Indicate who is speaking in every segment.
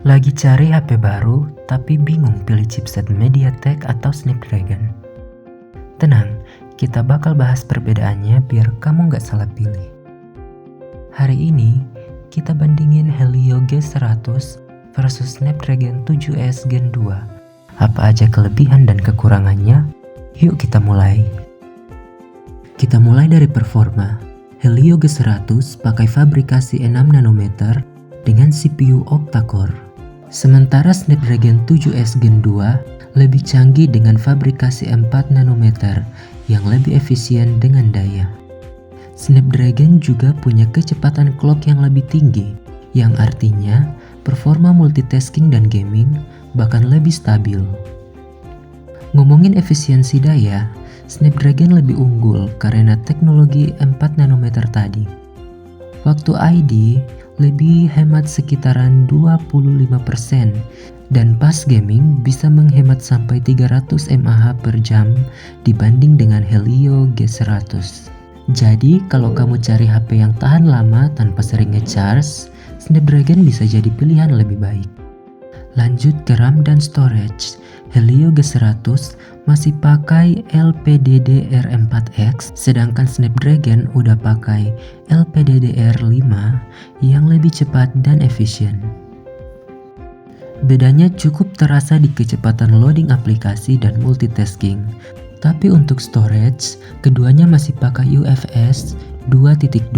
Speaker 1: Lagi cari HP baru tapi bingung pilih chipset MediaTek atau Snapdragon? Tenang, kita bakal bahas perbedaannya biar kamu nggak salah pilih. Hari ini, kita bandingin Helio G100 versus Snapdragon 7S Gen 2. Apa aja kelebihan dan kekurangannya? Yuk kita mulai. Kita mulai dari performa. Helio G100 pakai fabrikasi 6 nanometer dengan CPU octa-core. Sementara Snapdragon 7S Gen 2 lebih canggih dengan fabrikasi 4 nanometer yang lebih efisien dengan daya. Snapdragon juga punya kecepatan clock yang lebih tinggi, yang artinya performa multitasking dan gaming bahkan lebih stabil. Ngomongin efisiensi daya, Snapdragon lebih unggul karena teknologi 4 nanometer tadi. Waktu ID lebih hemat sekitaran 25% dan pas gaming bisa menghemat sampai 300 mAh per jam dibanding dengan Helio G100. Jadi kalau kamu cari HP yang tahan lama tanpa sering ngecharge, Snapdragon bisa jadi pilihan lebih baik. Lanjut ke RAM dan storage. Helio G100 masih pakai LPDDR4X, sedangkan Snapdragon udah pakai LPDDR5 yang lebih cepat dan efisien. Bedanya cukup terasa di kecepatan loading aplikasi dan multitasking. Tapi untuk storage, keduanya masih pakai UFS 2.2,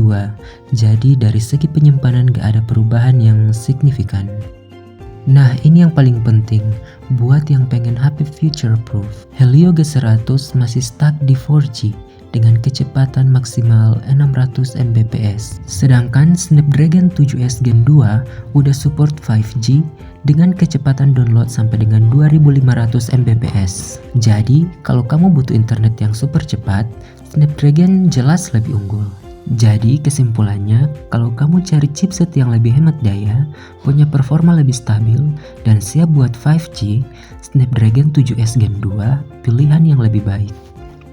Speaker 1: jadi dari segi penyimpanan gak ada perubahan yang signifikan. Nah, ini yang paling penting buat yang pengen HP future proof. Helio G100 masih stuck di 4G dengan kecepatan maksimal 600 Mbps. Sedangkan Snapdragon 7S Gen 2 udah support 5G dengan kecepatan download sampai dengan 2500 Mbps. Jadi, kalau kamu butuh internet yang super cepat, Snapdragon jelas lebih unggul. Jadi kesimpulannya, kalau kamu cari chipset yang lebih hemat daya, punya performa lebih stabil, dan siap buat 5G, Snapdragon 7S Gen 2 pilihan yang lebih baik.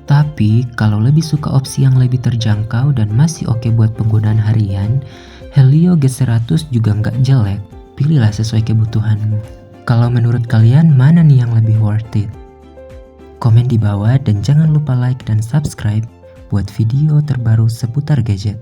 Speaker 1: Tapi kalau lebih suka opsi yang lebih terjangkau dan masih oke buat penggunaan harian, Helio G100 juga nggak jelek, pilihlah sesuai kebutuhanmu. Kalau menurut kalian mana nih yang lebih worth it? Komen di bawah dan jangan lupa like dan subscribe buat video terbaru seputar gadget.